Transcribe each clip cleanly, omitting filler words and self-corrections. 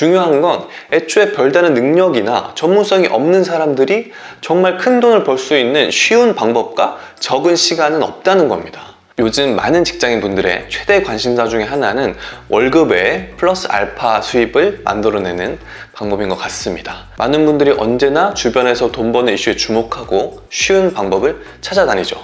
중요한 건 애초에 별다른 능력이나 전문성이 없는 사람들이 정말 큰 돈을 벌 수 있는 쉬운 방법과 적은 시간은 없다는 겁니다. 요즘 많은 직장인분들의 최대 관심사 중에 하나는 월급 외에 플러스 알파 수입을 만들어내는 방법인 것 같습니다. 많은 분들이 언제나 주변에서 돈 버는 이슈에 주목하고 쉬운 방법을 찾아다니죠.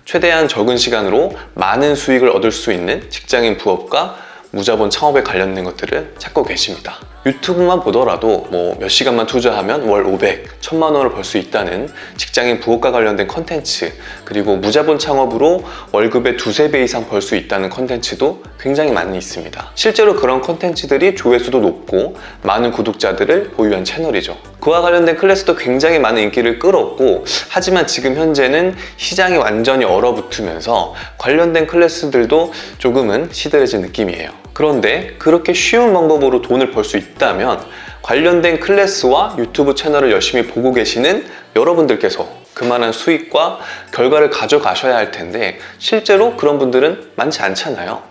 최대한 적은 시간으로 많은 수익을 얻을 수 있는 직장인 부업과 무자본 창업에 관련된 것들을 찾고 계십니다. 유튜브만 보더라도 몇 시간만 투자하면 월 500, 1000만 원을 벌 수 있다는 직장인 부업과 관련된 컨텐츠, 그리고 무자본 창업으로 월급의 두세 배 이상 벌 수 있다는 컨텐츠도 굉장히 많이 있습니다. 실제로 그런 컨텐츠들이 조회수도 높고 많은 구독자들을 보유한 채널이죠. 그와 관련된 클래스도 굉장히 많은 인기를 끌었고, 하지만 지금 현재는 시장이 완전히 얼어붙으면서 관련된 클래스들도 조금은 시들해진 느낌이에요. 그런데 그렇게 쉬운 방법으로 돈을 벌 수 있다면 관련된 클래스와 유튜브 채널을 열심히 보고 계시는 여러분들께서 그만한 수익과 결과를 가져가셔야 할 텐데, 실제로 그런 분들은 많지 않잖아요.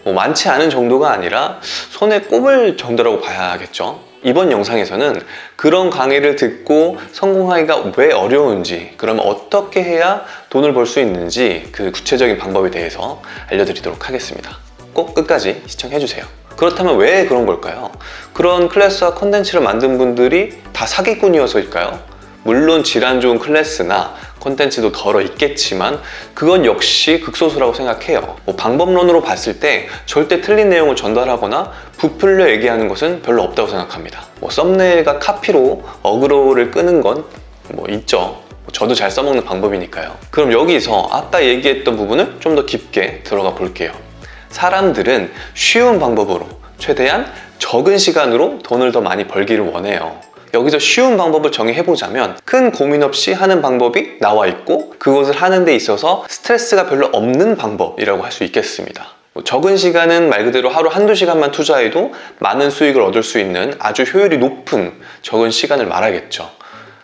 많지 않은 정도가 아니라 손에 꼽을 정도라고 봐야겠죠. 이번 영상에서는 그런 강의를 듣고 성공하기가 왜 어려운지, 그럼 어떻게 해야 돈을 벌 수 있는지 그 구체적인 방법에 대해서 알려드리도록 하겠습니다. 꼭 끝까지 시청해주세요. 그렇다면 왜 그런 걸까요? 그런 클래스와 콘텐츠를 만든 분들이 다 사기꾼이어서일까요? 물론 질환 좋은 클래스나 콘텐츠도 덜어 있겠지만 그건 역시 극소수라고 생각해요. 방법론으로 봤을 때 절대 틀린 내용을 전달하거나 부풀려 얘기하는 것은 별로 없다고 생각합니다. 썸네일과 카피로 어그로를 끄는 건 있죠. 저도 잘 써먹는 방법이니까요. 그럼 여기서 아까 얘기했던 부분을 좀 더 깊게 들어가 볼게요. 사람들은 쉬운 방법으로 최대한 적은 시간으로 돈을 더 많이 벌기를 원해요. 여기서 쉬운 방법을 정의해보자면 큰 고민 없이 하는 방법이 나와 있고 그것을 하는 데 있어서 스트레스가 별로 없는 방법이라고 할 수 있겠습니다. 적은 시간은 말 그대로 하루 한두 시간만 투자해도 많은 수익을 얻을 수 있는 아주 효율이 높은 적은 시간을 말하겠죠.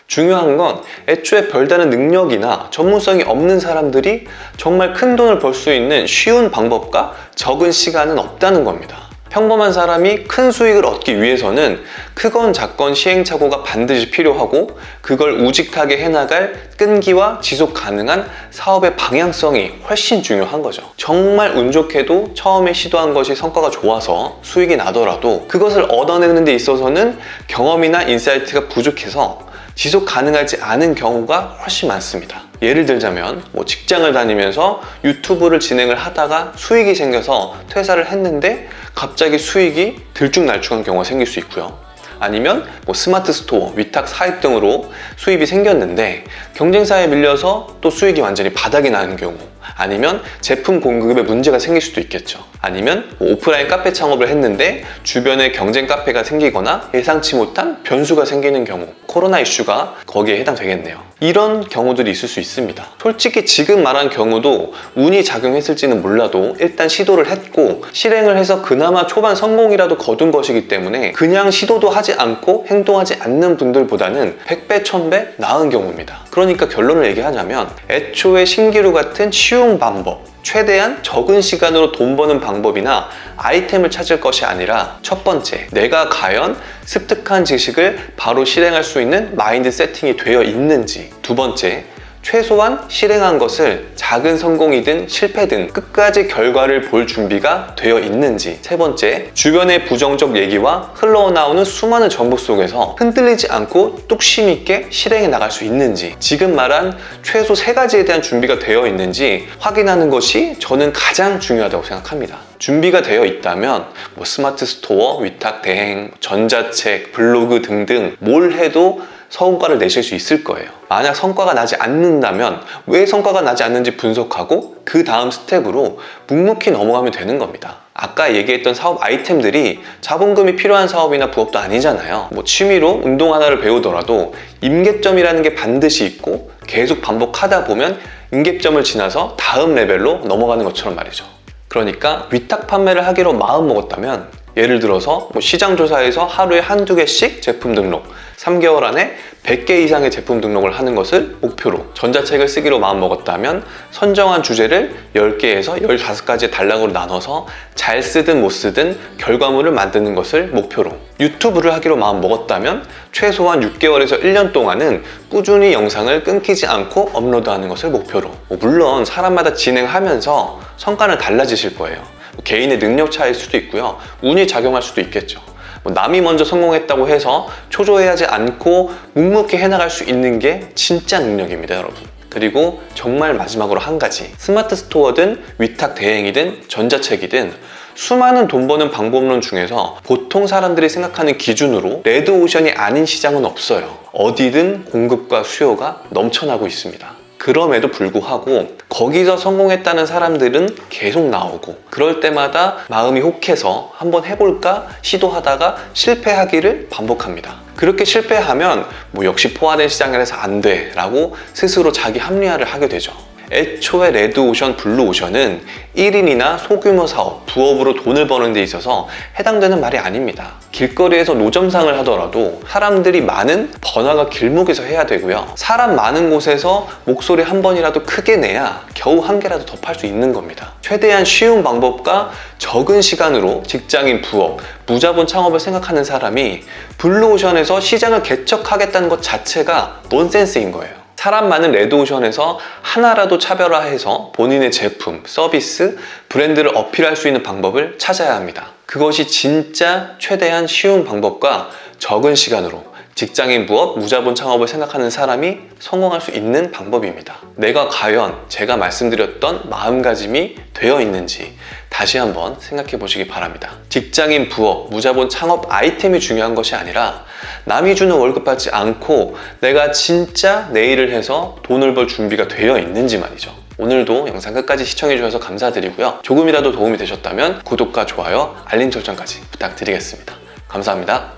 중요한 건 애초에 별다른 능력이나 전문성이 없는 사람들이 정말 큰 돈을 벌 수 있는 쉬운 방법과 적은 시간은 없다는 겁니다. 평범한 사람이 큰 수익을 얻기 위해서는 크건 작건 시행착오가 반드시 필요하고 그걸 우직하게 해나갈 끈기와 지속 가능한 사업의 방향성이 훨씬 중요한 거죠. 정말 운 좋게도 처음에 시도한 것이 성과가 좋아서 수익이 나더라도 그것을 얻어내는 데 있어서는 경험이나 인사이트가 부족해서 지속 가능하지 않은 경우가 훨씬 많습니다. 예를 들자면 직장을 다니면서 유튜브를 진행을 하다가 수익이 생겨서 퇴사를 했는데 갑자기 수익이 들쭉날쭉한 경우가 생길 수 있고요. 아니면 스마트 스토어, 위탁 사입 등으로 수입이 생겼는데 경쟁사에 밀려서 또 수익이 완전히 바닥이 나는 경우, 아니면 제품 공급에 문제가 생길 수도 있겠죠. 아니면 오프라인 카페 창업을 했는데 주변에 경쟁 카페가 생기거나 예상치 못한 변수가 생기는 경우, 코로나 이슈가 거기에 해당되겠네요. 이런 경우들이 있을 수 있습니다. 솔직히 지금 말한 경우도 운이 작용했을지는 몰라도 일단 시도를 했고 실행을 해서 그나마 초반 성공이라도 거둔 것이기 때문에 그냥 시도도 하지 않고 행동하지 않는 분들보다는 100배, 1000배 나은 경우입니다. 그러니까 결론을 얘기하자면 애초에 신기루 같은 쉬운 방법, 최대한 적은 시간으로 돈 버는 방법이나 아이템을 찾을 것이 아니라 첫 번째, 내가 과연 습득한 지식을 바로 실행할 수 있는 마인드 세팅이 되어 있는지, 두 번째, 최소한 실행한 것을 작은 성공이든 실패든 끝까지 결과를 볼 준비가 되어 있는지, 세 번째, 주변의 부정적 얘기와 흘러나오는 수많은 정보 속에서 흔들리지 않고 뚝심 있게 실행해 나갈 수 있는지, 지금 말한 최소 세 가지에 대한 준비가 되어 있는지 확인하는 것이 저는 가장 중요하다고 생각합니다. 준비가 되어 있다면 스마트 스토어, 위탁 대행, 전자책, 블로그 등등 뭘 해도 성과를 내실 수 있을 거예요. 만약 성과가 나지 않는다면 왜 성과가 나지 않는지 분석하고 그 다음 스텝으로 묵묵히 넘어가면 되는 겁니다. 아까 얘기했던 사업 아이템들이 자본금이 필요한 사업이나 부업도 아니잖아요. 취미로 운동 하나를 배우더라도 임계점이라는 게 반드시 있고 계속 반복하다 보면 임계점을 지나서 다음 레벨로 넘어가는 것처럼 말이죠. 그러니까 위탁 판매를 하기로 마음먹었다면 예를 들어서 시장 조사에서 하루에 한두 개씩 제품 등록, 3개월 안에 100개 이상의 제품 등록을 하는 것을 목표로, 전자책을 쓰기로 마음먹었다면 선정한 주제를 10개에서 15가지의 단락으로 나눠서 잘 쓰든 못 쓰든 결과물을 만드는 것을 목표로, 유튜브를 하기로 마음먹었다면 최소한 6개월에서 1년 동안은 꾸준히 영상을 끊기지 않고 업로드하는 것을 목표로. 물론 사람마다 진행하면서 성과는 달라지실 거예요. 개인의 능력 차이일 수도 있고요, 운이 작용할 수도 있겠죠. 남이 먼저 성공했다고 해서 초조해하지 않고 묵묵히 해나갈 수 있는 게 진짜 능력입니다, 여러분. 그리고 정말 마지막으로 한 가지, 스마트 스토어든 위탁 대행이든 전자책이든 수많은 돈 버는 방법론 중에서 보통 사람들이 생각하는 기준으로 레드오션이 아닌 시장은 없어요. 어디든 공급과 수요가 넘쳐나고 있습니다. 그럼에도 불구하고 거기서 성공했다는 사람들은 계속 나오고, 그럴 때마다 마음이 혹해서 한번 해볼까 시도하다가 실패하기를 반복합니다. 그렇게 실패하면 역시 포화된 시장이라서 안 돼 라고 스스로 자기 합리화를 하게 되죠. 애초에 레드오션, 블루오션은 1인이나 소규모 사업, 부업으로 돈을 버는 데 있어서 해당되는 말이 아닙니다. 길거리에서 노점상을 하더라도 사람들이 많은 번화가 길목에서 해야 되고요, 사람 많은 곳에서 목소리 한 번이라도 크게 내야 겨우 한 개라도 더 팔 수 있는 겁니다. 최대한 쉬운 방법과 적은 시간으로 직장인, 부업, 무자본 창업을 생각하는 사람이 블루오션에서 시장을 개척하겠다는 것 자체가 넌센스인 거예요. 사람 많은 레드오션에서 하나라도 차별화해서 본인의 제품, 서비스, 브랜드를 어필할 수 있는 방법을 찾아야 합니다. 그것이 진짜 최대한 쉬운 방법과 적은 시간으로 직장인, 부업, 무자본 창업을 생각하는 사람이 성공할 수 있는 방법입니다. 내가 과연 제가 말씀드렸던 마음가짐이 되어 있는지 다시 한번 생각해 보시기 바랍니다. 직장인, 부업, 무자본 창업 아이템이 중요한 것이 아니라 남이 주는 월급 받지 않고 내가 진짜 내 일을 해서 돈을 벌 준비가 되어 있는지 말이죠. 오늘도 영상 끝까지 시청해 주셔서 감사드리고요. 조금이라도 도움이 되셨다면 구독과 좋아요, 알림 설정까지 부탁드리겠습니다. 감사합니다.